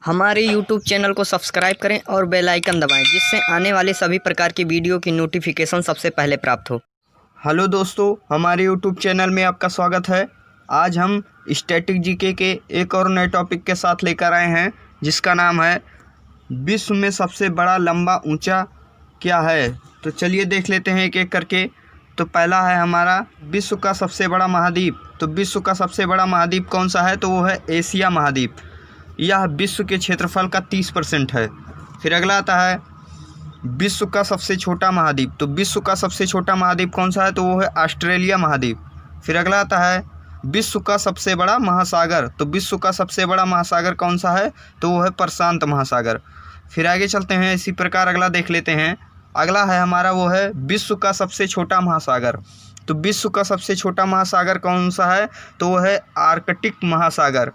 हमारे YouTube channel को subscribe करें और बेल आइकन दबाएं, जिससे आने वाले सभी प्रकार की वीडियो की नोटिफिकेशन सबसे पहले प्राप्त हो। हेलो दोस्तों, हमारे यूट्यूब चैनल में आपका स्वागत है। आज हम स्टैटिक जीके के एक और नए टॉपिक के साथ लेकर आए हैं, जिसका नाम है विश्व में सबसे बड़ा लंबा ऊंचा क्या है। तो चलिए देख लेते हैं एक एक करके। तो पहला है हमारा विश्व का सबसे बड़ा महाद्वीप। तो विश्व का सबसे बड़ा महाद्वीप कौन सा है? तो वो है एशिया महाद्वीप। यह विश्व के क्षेत्रफल का 30% है। फिर अगला आता है विश्व का सबसे छोटा महाद्वीप। तो विश्व का सबसे छोटा महाद्वीप कौन सा है? तो वो है ऑस्ट्रेलिया महाद्वीप। फिर अगला आता है विश्व का सबसे बड़ा महासागर। तो विश्व का सबसे बड़ा महासागर कौन सा है? तो वो है प्रशांत महासागर। फिर आगे चलते हैं, इसी प्रकार अगला देख लेते हैं। अगला है हमारा वो है विश्व का सबसे छोटा महासागर। तो विश्व का सबसे छोटा महासागर कौन सा है? तो वो है आर्कटिक महासागर।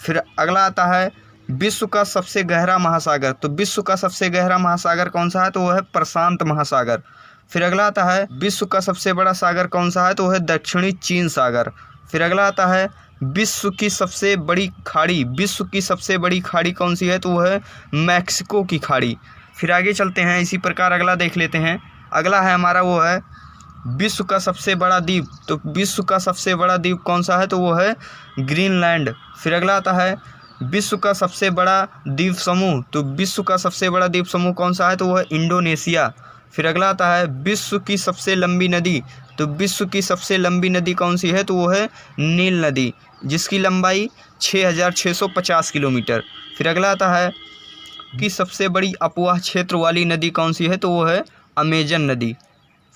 फिर अगला आता है विश्व का सबसे गहरा महासागर। तो विश्व का सबसे गहरा महासागर कौन सा है? तो वो है प्रशांत महासागर। फिर अगला आता है विश्व का सबसे बड़ा सागर कौन सा है? तो वो है दक्षिणी चीन सागर। फिर अगला आता है विश्व की सबसे बड़ी खाड़ी। विश्व की सबसे बड़ी खाड़ी कौन सी है? तो वो है मैक्सिको की खाड़ी। फिर आगे चलते हैं, इसी प्रकार अगला देख लेते हैं। अगला है हमारा वो है विश्व का सबसे बड़ा द्वीप। तो विश्व का सबसे बड़ा द्वीप कौन सा है? तो वो है ग्रीनलैंड। फिर अगला आता है विश्व का सबसे बड़ा द्वीप समूह। तो विश्व का सबसे बड़ा द्वीप समूह कौन सा है? तो वो है इंडोनेशिया। फिर अगला आता है विश्व की सबसे लंबी नदी। तो विश्व की सबसे लंबी नदी कौन सी है? तो वो है नील नदी, जिसकी लंबाई 6650 किलोमीटर। फिर अगला आता है कि सबसे बड़ी अपवाह क्षेत्र वाली नदी कौन सी है? तो वो है अमेजन नदी।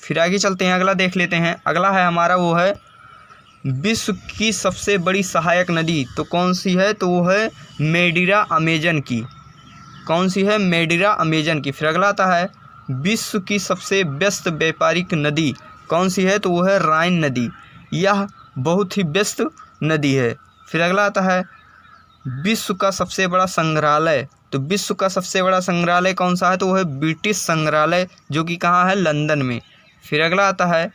फिर आगे चलते हैं, अगला देख लेते हैं। अगला है हमारा वो है विश्व की सबसे बड़ी सहायक नदी। तो कौन सी है? तो वो है मेडिरा अमेजन की। कौन सी है? मेडिरा अमेजन की। फिर अगला आता है विश्व की सबसे व्यस्त व्यापारिक नदी कौन सी है? तो वो है राइन नदी। यह बहुत ही व्यस्त नदी है। फिर अगला आता है विश्व का सबसे बड़ा संग्रहालय। तो विश्व का सबसे बड़ा संग्रहालय कौन सा है? तो वो है ब्रिटिश संग्रहालय, जो कि कहाँ है? लंदन में। फिर अगला आता है,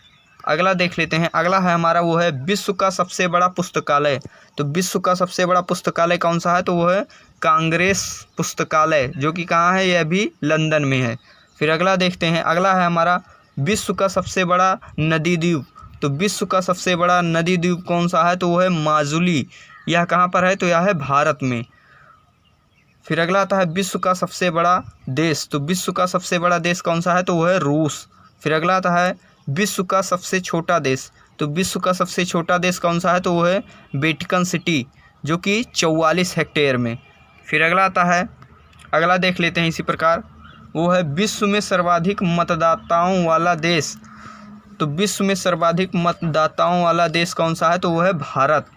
अगला देख लेते हैं। अगला है हमारा वो है विश्व का सबसे बड़ा पुस्तकालय। तो विश्व का सबसे बड़ा पुस्तकालय कौन सा है? तो वो है कांग्रेस पुस्तकालय, जो कि कहाँ है? यह भी लंदन में है। फिर अगला देखते हैं। अगला है हमारा विश्व का सबसे बड़ा नदी द्वीप। तो विश्व का सबसे बड़ा नदी द्वीप कौन सा है? तो वो है माजुली। यह कहाँ पर है? तो यह है भारत में। फिर अगला आता है विश्व का सबसे बड़ा देश। तो विश्व का सबसे बड़ा देश कौन सा है? तो वो है रूस। फिर अगला आता है विश्व का सबसे छोटा देश। तो विश्व का सबसे छोटा देश कौन सा है? तो वो है वेटिकन सिटी, जो कि 44 हेक्टेयर में। फिर अगला आता है, अगला देख लेते हैं इसी प्रकार। वो है विश्व में सर्वाधिक मतदाताओं वाला देश। तो विश्व में सर्वाधिक मतदाताओं वाला देश कौन सा है? तो वो है भारत।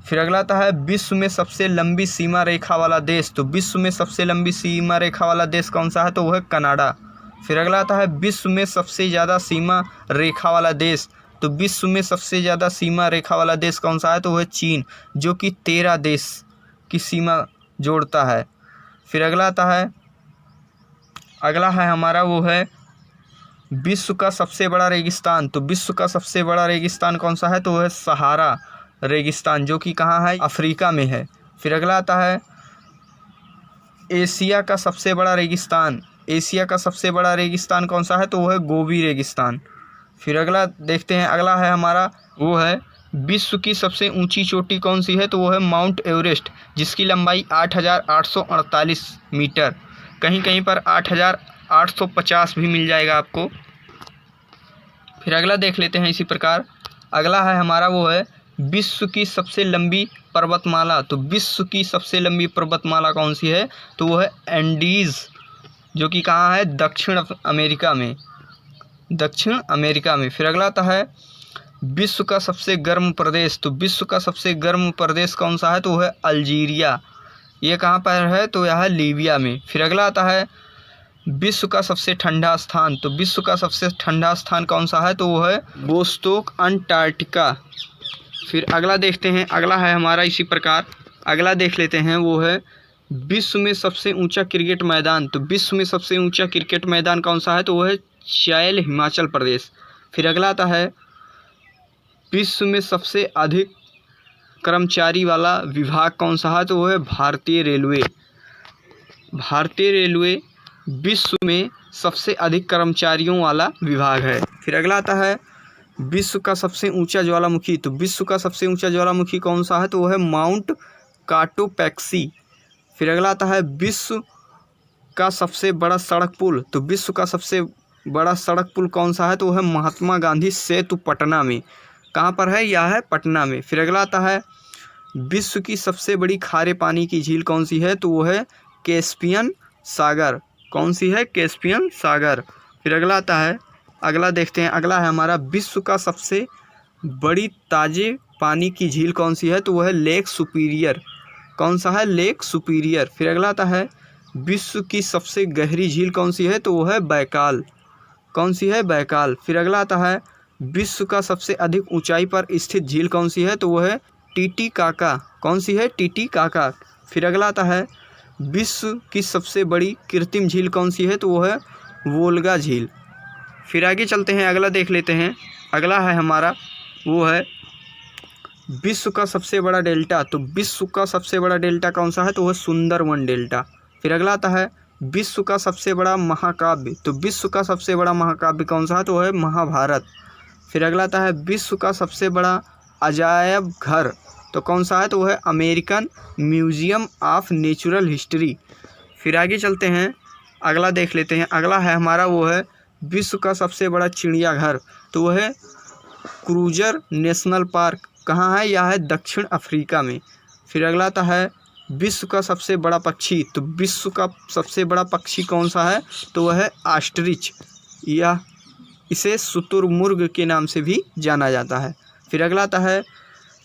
फिर अगला आता है विश्व में सबसे लंबी सीमा रेखा वाला देश। तो विश्व में सबसे लंबी सीमा रेखा वाला देश कौन सा है? तो वो है कनाडा। फिर अगला आता है विश्व में सबसे ज़्यादा सीमा रेखा वाला देश। तो विश्व में सबसे ज़्यादा सीमा रेखा वाला देश कौन सा है? तो वो है चीन, जो कि 13 देश की सीमा जोड़ता है। फिर अगला आता है, अगला है हमारा वो है विश्व का सबसे बड़ा रेगिस्तान। तो विश्व का सबसे बड़ा रेगिस्तान कौन सा है? तो वो है सहारा रेगिस्तान, जो कि कहाँ है? अफ्रीका में है। फिर अगला आता है एशिया का सबसे बड़ा रेगिस्तान। एशिया का सबसे बड़ा रेगिस्तान कौन सा है? तो वो है गोबी रेगिस्तान। फिर अगला देखते हैं। अगला है हमारा वो है विश्व की सबसे ऊंची चोटी कौन सी है? तो वो है माउंट एवरेस्ट, जिसकी लंबाई 8848 मीटर। कहीं कहीं पर 8850 भी मिल जाएगा आपको। फिर अगला देख लेते हैं इसी प्रकार। अगला है हमारा वो है विश्व की सबसे लंबी पर्वतमाला। तो विश्व की सबसे लंबी पर्वतमाला कौन सी है? तो वो है एंडीज़, जो कि कहाँ है? दक्षिण अमेरिका में। दक्षिण अमेरिका में। फिर अगला आता है विश्व का सबसे गर्म प्रदेश। तो विश्व का सबसे गर्म प्रदेश कौन सा है? तो वो है अल्जीरिया। ये कहाँ पर है? तो यह है लीबिया में। फिर अगला आता है विश्व का सबसे ठंडा स्थान। तो विश्व का सबसे ठंडा स्थान कौन सा है? तो वो है वोस्टोक अंटार्कटिका। फिर अगला देखते हैं। अगला है हमारा इसी प्रकार, अगला देख लेते हैं। वो है विश्व में सबसे ऊंचा क्रिकेट मैदान। तो विश्व में सबसे ऊंचा क्रिकेट मैदान कौन सा है? तो वो है चैल, हिमाचल प्रदेश। फिर अगला आता है विश्व में सबसे अधिक कर्मचारी वाला विभाग कौन सा है, तो वो है भारतीय रेलवे। भारतीय रेलवे विश्व में सबसे अधिक कर्मचारियों वाला विभाग है। फिर अगला आता है विश्व का सबसे ऊंचा ज्वालामुखी। तो विश्व का सबसे ऊंचा ज्वालामुखी कौन सा है, तो वो है माउंट काटोपैक्सी। फिर अगला आता है विश्व का सबसे बड़ा सड़क पुल। तो विश्व का सबसे बड़ा सड़क पुल कौन सा है, तो वो है महात्मा गांधी सेतु पटना में। कहाँ पर है, यह है पटना में। फिर अगला आता है विश्व की सबसे बड़ी खारे पानी की झील कौन सी है, तो वो है कैस्पियन सागर। कौन सी है, कैस्पियन सागर। फिर अगला आता है, अगला देखते हैं, अगला है हमारा विश्व का सबसे बड़ी ताजे पानी की झील कौन सी है, तो वो है लेक सुपीरियर। कौन सा है, लेक सुपीरियर। फिर अगला आता है विश्व की सबसे गहरी झील कौन सी है, तो वो है बैकाल। कौन सी है, बैकाल। फिर अगला आता है विश्व का सबसे अधिक ऊंचाई पर स्थित झील कौन सी है, तो वो है टीटीकाका। कौन सी है, टीटीकाका। फिर अगला आता है विश्व की सबसे बड़ी कृत्रिम झील कौन सी है, तो वो है वोल्गा झील। फिर आगे चलते हैं, अगला देख लेते हैं। अगला है हमारा वो है विश्व का सबसे बड़ा डेल्टा। तो विश्व का सबसे बड़ा डेल्टा कौन सा है, तो वह सुंदरवन डेल्टा। फिर अगला आता है विश्व का सबसे बड़ा महाकाव्य। तो विश्व का सबसे बड़ा महाकाव्य कौन सा है, तो वह है महाभारत। फिर अगला आता है विश्व का सबसे बड़ा अजायब घर। तो कौन सा है, तो वह है American museum of natural history. फिर आगे चलते हैं, अगला देख लेते हैं। अगला है हमारा वो है विश्व का सबसे बड़ा चिड़ियाघर। तो वह है क्रूजर नेशनल पार्क। कहाँ है, यह है दक्षिण अफ्रीका में। फिर अगला आता है विश्व का सबसे बड़ा पक्षी। तो विश्व का सबसे बड़ा पक्षी कौन सा है, तो वह है ऑस्ट्रिच, या इसे शुतुरमुर्ग के नाम से भी जाना जाता है। फिर अगला आता है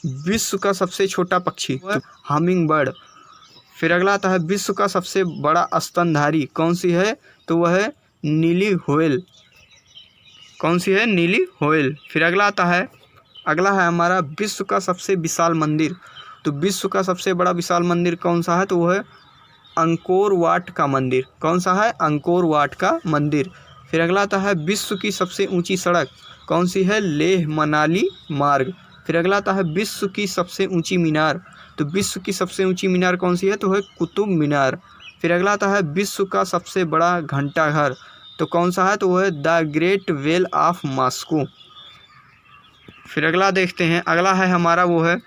विश्व का सबसे छोटा पक्षी, तो हमिंग बर्ड। फिर अगला आता है विश्व का सबसे बड़ा स्तनधारी कौन सी है, तो वह है नीली व्हेल। कौन सी है, नीली व्हेल। फिर अगला आता है, अगला है हमारा विश्व का सबसे विशाल मंदिर। तो विश्व का सबसे बड़ा विशाल मंदिर कौन सा है, तो वह है अंकोर वाट का मंदिर। कौन सा है, अंकोर वाट का मंदिर। फिर अगला आता है विश्व की सबसे ऊंची सड़क कौन सी है, लेह मनाली मार्ग। फिर अगला आता है विश्व की सबसे ऊंची मीनार। तो विश्व की सबसे ऊंची मीनार कौन सी है, तो है कुतुब मीनार। फिर अगला आता है विश्व का सबसे बड़ा घंटाघर। तो कौन सा है, तो वह है the great well of Moscow. फिर अगला देखते हैं, अगला है हमारा वो है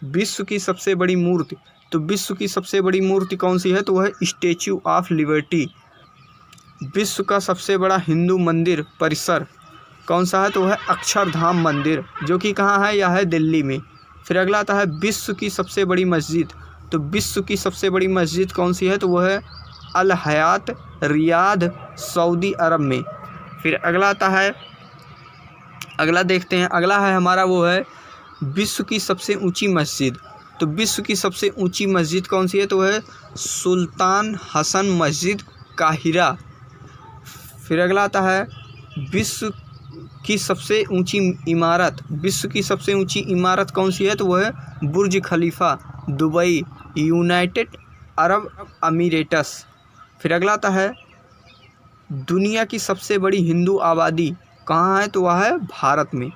विश्व की सबसे बड़ी मूर्ति। तो विश्व की सबसे बड़ी मूर्ति कौन सी है, तो वह है स्टैचू ऑफ लिबर्टी। विश्व का सबसे बड़ा हिंदू मंदिर परिसर कौन सा है, तो वह है अक्षरधाम मंदिर, जो कि कहाँ है, यह है दिल्ली में। फिर अगला आता है विश्व की सबसे बड़ी मस्जिद। तो विश्व की सबसे बड़ी मस्जिद कौन सी है, तो वह है अल हयात रियाद सऊदी अरब में। फिर अगला आता है, अगला देखते हैं, अगला है हमारा वो है विश्व की सबसे ऊंची मस्जिद। तो विश्व की सबसे ऊंची मस्जिद कौन सी है, तो वह है सुल्तान हसन मस्जिद काहिरा। फिर अगला आता है विश्व की सबसे ऊंची इमारत। विश्व की सबसे ऊंची इमारत कौन सी है, तो वह है Burj Khalifa Dubai United Arab Emirates. फिर अगला आता है दुनिया की सबसे बड़ी हिंदू आबादी कहाँ है, तो वह है भारत में।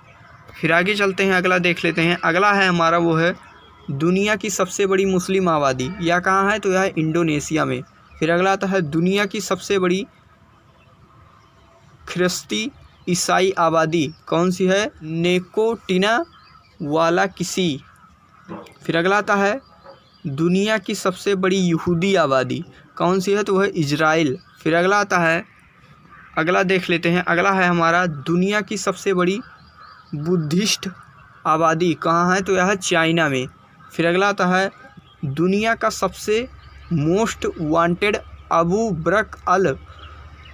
फिर आगे चलते हैं, अगला देख लेते हैं। अगला है हमारा वो है दुनिया की सबसे बड़ी मुस्लिम आबादी, यह कहाँ है, तो यह है इंडोनेशिया में। फिर अगला आता है दुनिया की सबसे बड़ी ख्रिस्ती ईसाई आबादी कौन सी है, नेकोटिना वाला किसी। फिर अगला आता है दुनिया की सबसे बड़ी यहूदी आबादी कौन सी है, तो वह है इजराइल। फिर अगला आता है, अगला देख लेते हैं। अगला है हमारा दुनिया की सबसे बड़ी बुद्धिस्ट आबादी कहाँ है, तो यह है चाइना में। फिर अगला आता है दुनिया का सबसे most wanted Abu Bakr al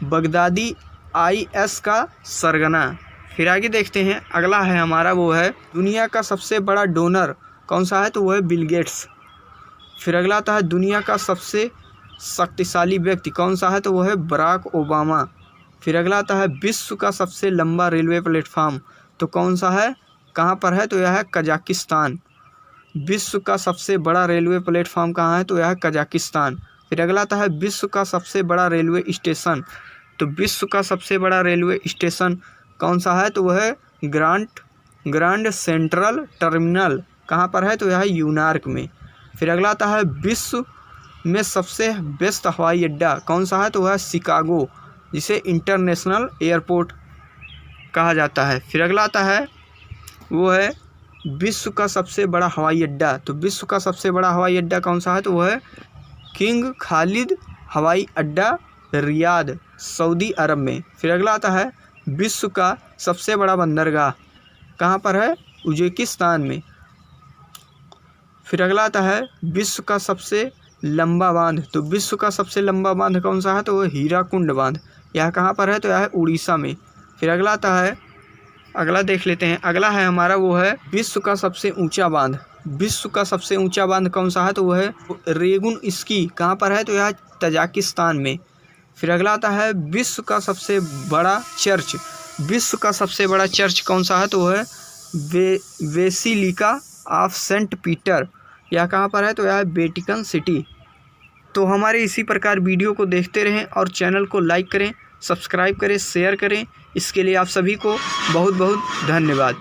Baghdadi IS का सरगना। फिर आगे देखते हैं, अगला है हमारा वो है दुनिया का सबसे बड़ा डोनर कौन सा है, तो वह है बिल गेट्स। फिर अगला आता है दुनिया का सबसे शक्तिशाली व्यक्ति कौन सा है, तो वह है बराक ओबामा। फिर अगला आता है विश्व का सबसे लंबा रेलवे प्लेटफॉर्म तो कौन सा है, कहाँ पर है, तो यह है कजाकिस्तान। विश्व का सबसे बड़ा रेलवे प्लेटफॉर्म कहाँ है, तो यह है कजाकिस्तान। फिर अगला आता है विश्व का सबसे बड़ा रेलवे स्टेशन। तो विश्व का सबसे बड़ा रेलवे स्टेशन कौन सा है, तो वह है ग्रांड सेंट्रल टर्मिनल कहाँ पर है तो यह न्यूयॉर्क में। फिर अगला आता है विश्व में सबसे बेस्ट हवाई अड्डा कौन सा है तो वह शिकागो, जिसे इंटरनेशनल एयरपोर्ट कहा जाता है। फिर अगला आता है वो है विश्व का सबसे बड़ा हवाई अड्डा। तो विश्व का सबसे बड़ा हवाई अड्डा कौन सा है तो वह है किंग खालिद हवाई अड्डा, रियाद, सऊदी अरब में। फिर अगला आता है विश्व का सबसे बड़ा बंदरगाह कहाँ पर है, उज्बेकिस्तान में। फिर अगला आता है विश्व का सबसे लंबा बांध। तो विश्व का सबसे लंबा बांध कौन सा है तो वह हीराकुंड बांध, यह कहाँ पर है तो यह है उड़ीसा में। फिर अगला आता है, अगला देख लेते हैं, अगला है हमारा वो है विश्व का सबसे ऊंचा बांध। विश्व का सबसे ऊंचा बांध कौन सा है तो वह है रेगुन स्की, कहाँ पर है तो यह तजाकिस्तान में। फिर अगला आता है विश्व का सबसे बड़ा चर्च। विश्व का सबसे बड़ा चर्च कौन सा है तो वह है बेसिलिका ऑफ सेंट पीटर, यह कहाँ पर है तो यह है वेटिकन सिटी। तो हमारे इसी प्रकार वीडियो को देखते रहें और चैनल को लाइक करें, सब्सक्राइब करें, शेयर करें। इसके लिए आप सभी को बहुत बहुत धन्यवाद।